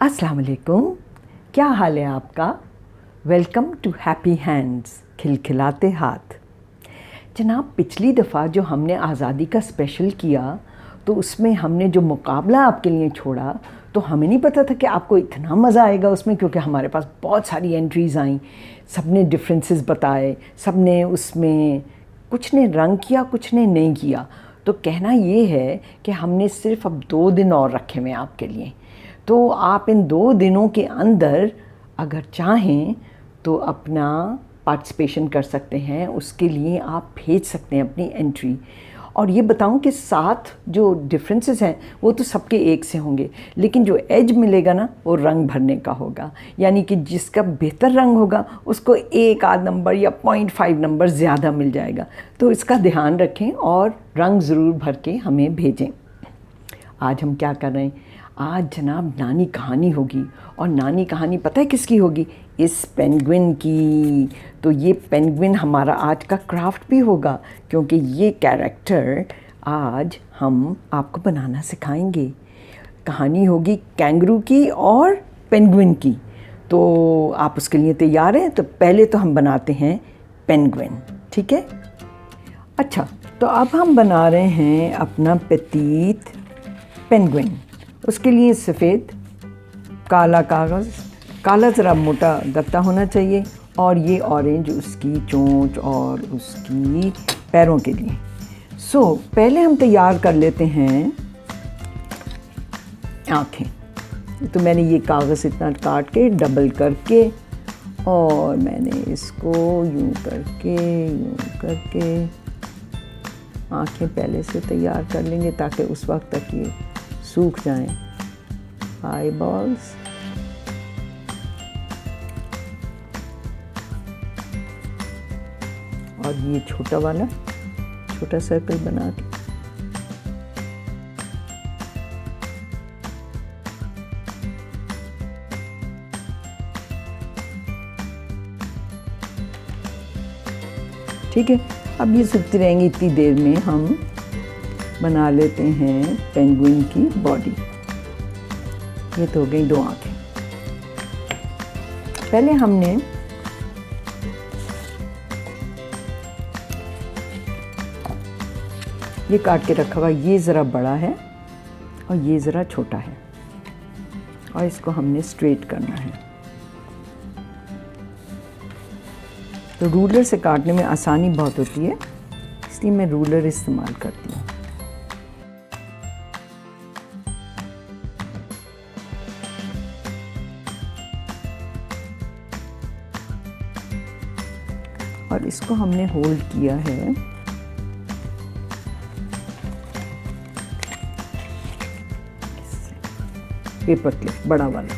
अस्सलाम वालेकुम। क्या हाल है आपका? वेलकम टू हैप्पी हैंड्स, खिलखिलाते हाथ। जनाब, पिछली दफ़ा जो हमने आज़ादी का स्पेशल किया तो उसमें हमने जो मुकाबला आपके लिए छोड़ा तो हमें नहीं पता था कि आपको इतना मज़ा आएगा उसमें, क्योंकि हमारे पास बहुत सारी एंट्रीज़ आईं, सब ने डिफरेंसेस बताए, सब ने उसमें कुछ ने रंग किया, कुछ ने नहीं किया। तो कहना ये है कि हमने सिर्फ अब 2 दिन और रखे हुए हैं आपके लिए। तो आप इन 2 दिनों के अंदर अगर चाहें तो अपना पार्टिसिपेशन कर सकते हैं। उसके लिए आप भेज सकते हैं अपनी एंट्री। और ये बताऊं कि 7 जो डिफरेंसेस हैं वो तो सबके एक से होंगे, लेकिन जो एज मिलेगा ना वो रंग भरने का होगा। यानी कि जिसका बेहतर रंग होगा उसको 1 आध नंबर या 0.5 नंबर ज़्यादा मिल जाएगा। तो इसका ध्यान रखें और रंग ज़रूर भर के हमें भेजें। आज हम क्या कर रहे हैं? आज जनाब नानी कहानी होगी। और नानी कहानी पता है किसकी होगी? इस पेंगुइन की। तो ये पेंगुइन हमारा आज का क्राफ्ट भी होगा, क्योंकि ये कैरेक्टर आज हम आपको बनाना सिखाएंगे। कहानी होगी कैंगरू की और पेंगुइन की। तो आप उसके लिए तैयार हैं? तो पहले तो हम बनाते हैं पेंगुइन, ठीक है? अच्छा, तो अब हम बना रहे हैं अपना पेतीत पेंगुइन। उसके लिए सफ़ेद काला कागज़, काला ज़रा मोटा गत्ता होना चाहिए, और ये ऑरेंज उसकी चोंच और उसकी पैरों के लिए। पहले हम तैयार कर लेते हैं आँखें। तो मैंने ये कागज़ इतना काट के डबल करके, और मैंने इसको यूँ करके आँखें पहले से तैयार कर लेंगे ताकि उस वक्त तक ये सूख जाएं। आई बॉल्स, और ये छोटा वाला छोटा सर्कल बना के ठीक है। अब ये सूखती रहेंगी, इतनी देर में हम बना लेते हैं पेंगुइन की बॉडी। ये तो हो गई 2 आँखें। पहले हमने ये काट के रखा हुआ, ये ज़रा बड़ा है और ये ज़रा छोटा है, और इसको हमने स्ट्रेट करना है। तो रूलर से काटने में आसानी बहुत होती है, इसलिए मैं रूलर इस्तेमाल करती हूँ। और इसको हमने होल्ड किया है पेपर क्लिप बड़ा वाला।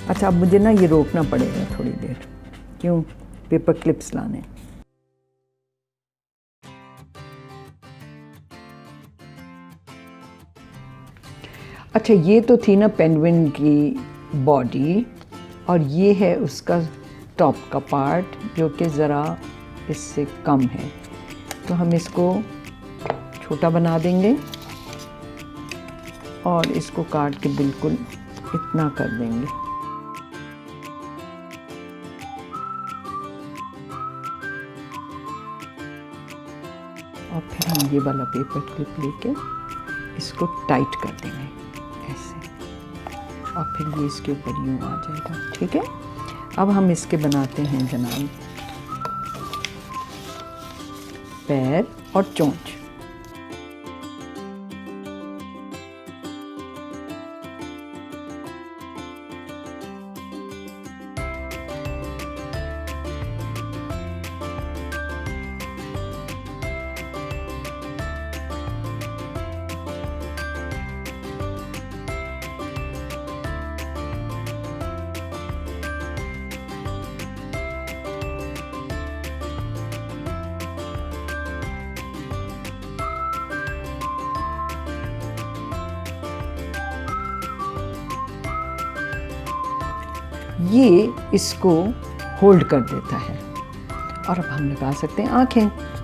अच्छा, अब मुझे ना ये रोकना पड़ेगा थोड़ी देर। क्यों? पेपर क्लिप्स लाने। अच्छा, ये तो थी ना पेंगुइन की बॉडी, और ये है उसका टॉप का पार्ट जो कि ज़रा इससे कम है। तो हम इसको छोटा बना देंगे और इसको काट के बिल्कुल इतना कर देंगे। और फिर हम ये वाला पेपर क्लिप लेके इसको टाइट कर देंगे ऐसे, और फिर ये इसके ऊपर यूँ आ जाएगा, ठीक है। अब हम इसके बनाते हैं जनाब पैर और चोंच। ये इसको होल्ड कर देता है। और अब हम लगा सकते हैं आँखें।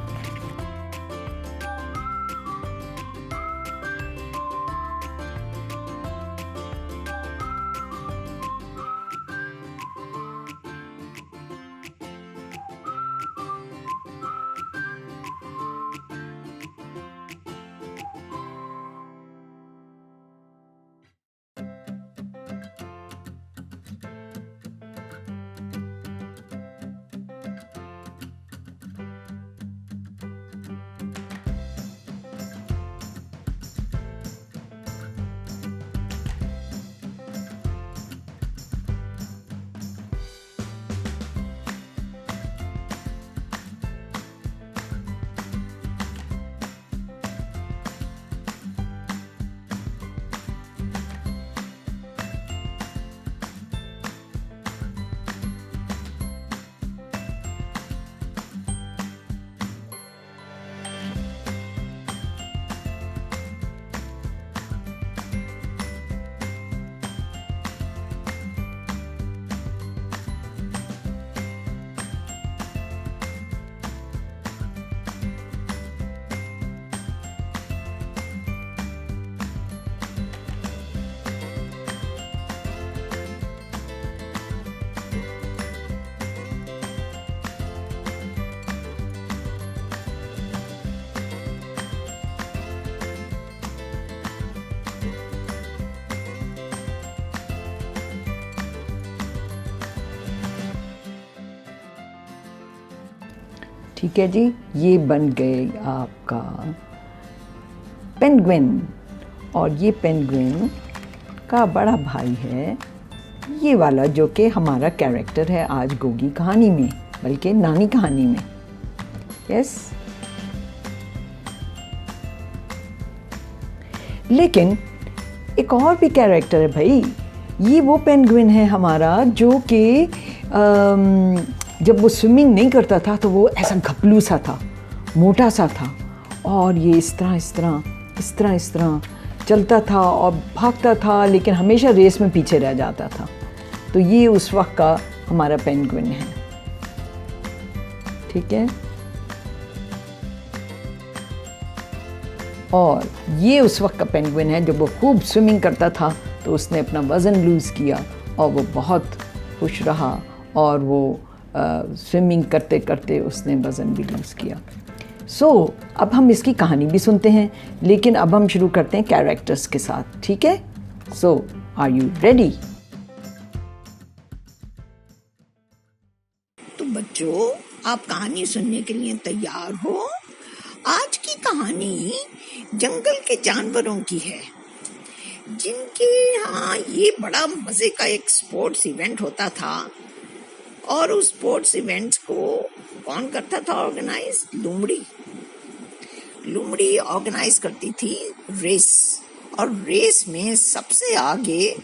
ठीक है जी, ये बन गए आपका पेंगुइन। और ये पेंगुइन का बड़ा भाई है ये वाला, जो कि हमारा कैरेक्टर है आज गोगी कहानी में, बल्कि नानी कहानी में। यस, लेकिन एक और भी कैरेक्टर है भाई। ये वो पेंगुइन है हमारा जो कि जब वो स्विमिंग नहीं करता था तो वो ऐसा घपलू सा था, मोटा सा था, और ये इस तरह चलता था और भागता था, लेकिन हमेशा रेस में पीछे रह जाता था। तो ये उस वक्त का हमारा पेंगुइन है। ठीक है, और ये उस वक्त का पेंगुइन है जब वो खूब स्विमिंग करता था, तो उसने अपना वज़न लूज़ किया और वो बहुत खुश रहा, और वो स्विमिंग करते करते उसने वज़न भी लूज़ किया। सो अब हम इसकी कहानी भी सुनते हैं, लेकिन अब हम शुरू करते हैं कैरेक्टर्स के साथ। ठीक है, सो आर यू रेडी? तो बच्चों, आप कहानी सुनने के लिए तैयार हो? आज की कहानी जंगल के जानवरों की है, जिनके यहाँ ये बड़ा मजे का एक स्पोर्ट्स इवेंट होता था। और उस स्पोर्ट्स इवेंट्स को कौन करता था ऑर्गेनाइज? लोमड़ी ऑर्गेनाइज करती थी रेस, और रेस में सबसे आगे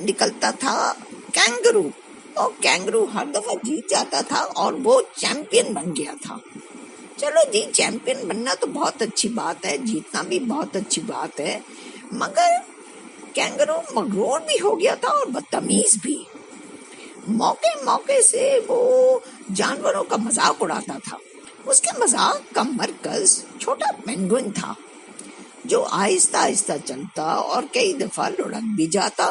निकलता था कैंगरू, और कैंगरू हर दफा जीत जाता था और वो चैंपियन बन गया था। चलो जी, चैंपियन बनना तो बहुत अच्छी बात है, जीतना भी बहुत अच्छी बात है, मगर कैंगरू मगरूर भी हो गया था और बदतमीज भी। मौके मौके से वो जानवरों का मजाक उड़ाता था। उसके मजाक का मरकज छोटा पेंगुइन था, जो आहिस्ता आहिस्ता चलता और कई दफा लुढ़क भी जाता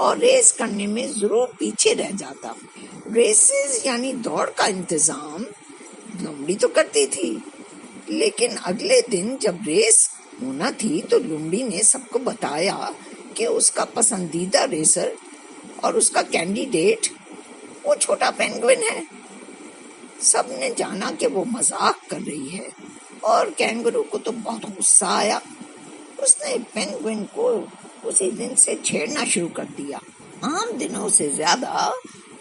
और रेस करने में जरूर पीछे रह जाता। रेसेस यानी दौड़ का इंतजाम लोमड़ी तो करती थी, लेकिन अगले दिन जब रेस होना थी तो लोमड़ी ने सबको बताया कि उसका पसंदीदा रेसर और उसका कैंडिडेट वो छोटा पेंगुइन है। सबने जाना कि वो मजाक कर रही है, और कैंगरू को तो बहुत गुस्सा आया। उसने पेंगुइन को उसी दिन से छेड़ना शुरू कर दिया, आम दिनों से ज्यादा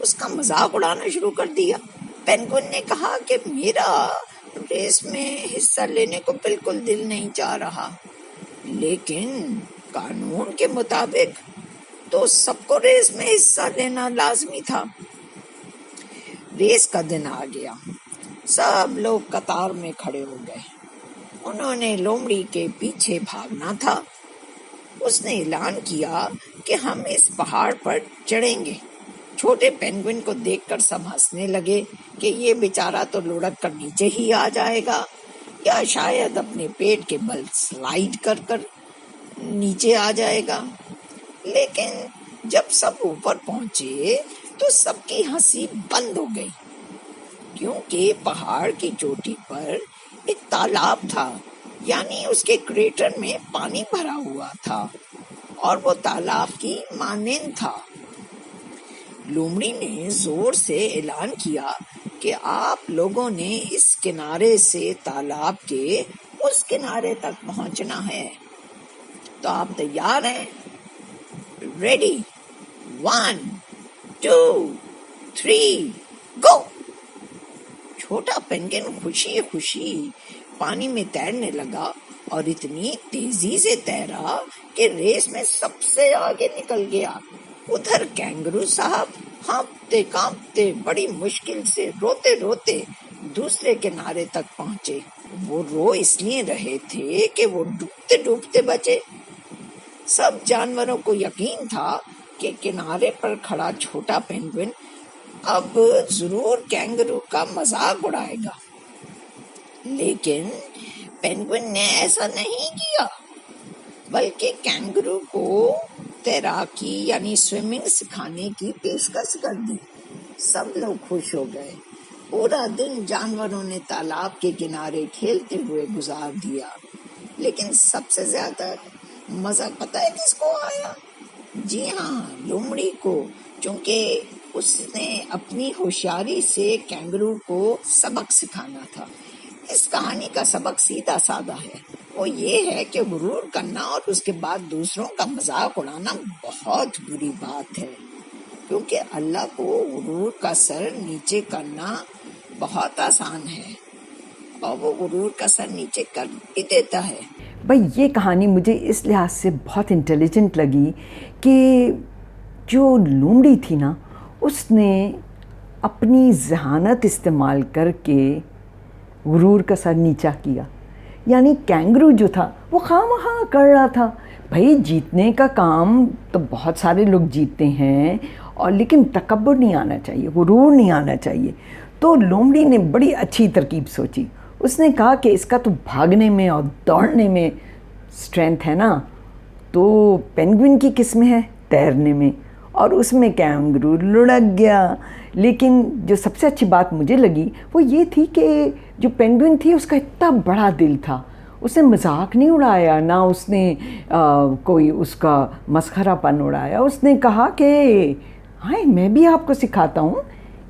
उसका मजाक उड़ाना शुरू कर दिया। पेंगुइन ने कहा कि मेरा रेस में हिस्सा लेने को बिल्कुल दिल नहीं चाह रहा, लेकिन कानून के मुताबिक तो सबको रेस में हिस्सा लेना लाजमी था। रेस का दिन आ गया, सब लोग कतार में खड़े हो गए। उन्होंने लोमड़ी के पीछे भागना था। उसने ऐलान किया कि हम इस पहाड़ पर चढ़ेंगे छोटे पेंगुइन को देखकर सब हंसने लगे कि ये बेचारा तो लुढ़क कर नीचे ही आ जाएगा, या शायद अपने पेट के बल स्लाइड कर कर नीचे आ जाएगा। लेकिन जब सब ऊपर पहुंचे तो सबकी हंसी बंद हो गई, क्योंकि पहाड़ की चोटी पर एक तालाब था, यानी उसके क्रेटर में पानी भरा हुआ था और वो तालाब की मानेंद था। लोमड़ी ने जोर से ऐलान किया कि आप लोगों ने इस किनारे से तालाब के उस किनारे तक पहुंचना है, तो आप तैयार हैं? रेडी, 1 2 3 गो। छोटा पेंगुइन खुशी खुशी पानी में तैरने लगा और इतनी तेजी से तैरा कि रेस में सबसे आगे निकल गया। उधर कैंगरू साहब हाँफते कांपते बड़ी मुश्किल से रोते रोते दूसरे किनारे तक पहुंचे। वो रो इसलिए रहे थे कि वो डूबते डूबते बचे। सब जानवरों को यकीन था कि किनारे पर खड़ा छोटा पेंगुइन अब जरूर कैंगरू का मजाक उड़ाएगा, लेकिन पेंगुइन ने ऐसा नहीं किया, बल्कि कैंगरू को तैराकी यानी स्विमिंग सिखाने की पेशकश कर दी। सब लोग खुश हो गए। पूरा दिन जानवरों ने तालाब के किनारे खेलते हुए गुजार दिया, लेकिन सबसे ज्यादा मजा पता है किसको आया? जी हाँ, लोमड़ी को, क्योंकि उसने अपनी होशियारी से कैंगरू को सबक सिखाना था। इस कहानी का सबक सीधा साधा है, वो ये है कि गुरूर करना और उसके बाद दूसरों का मजाक उड़ाना बहुत बुरी बात है, क्योंकि अल्लाह को गुरूर का सर नीचे करना बहुत आसान है और वो गुरूर का सर नीचे कर भी देता है। भाई ये कहानी मुझे इस लिहाज से बहुत इंटेलिजेंट लगी कि जो लोमड़ी थी ना, उसने अपनी जहानत इस्तेमाल करके गुरूर का सर नीचा किया। यानी कैंगरू जो था वो खामखा कर रहा था। भाई जीतने का काम तो बहुत सारे लोग जीतते हैं, और लेकिन तकब्बुर नहीं आना चाहिए, गुरूर नहीं आना चाहिए। तो लोमड़ी ने बड़ी अच्छी तरकीब सोची। उसने कहा कि इसका तो भागने में और दौड़ने में स्ट्रेंथ है ना, तो पेंगुइन की किस्म है तैरने में, और उसमें कैंगरू लुढ़क गया। लेकिन जो सबसे अच्छी बात मुझे लगी वो ये थी कि जो पेंगुइन थी उसका इतना बड़ा दिल था, उसने मजाक नहीं उड़ाया, ना उसने कोई उसका मस्खरापन उड़ाया। उसने कहा कि हाँ, मैं भी आपको सिखाता हूँ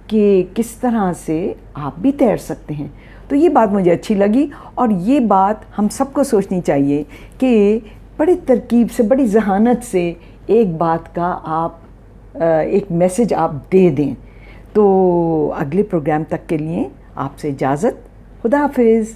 कि किस तरह से आप भी तैर सकते हैं। तो ये बात मुझे अच्छी लगी, और ये बात हम सबको सोचनी चाहिए कि बड़ी तरकीब से, बड़ी जहानत से एक बात का आप एक मैसेज आप दे दें। तो अगले प्रोग्राम तक के लिए आपसे इजाज़त। खुदा हाफिज़।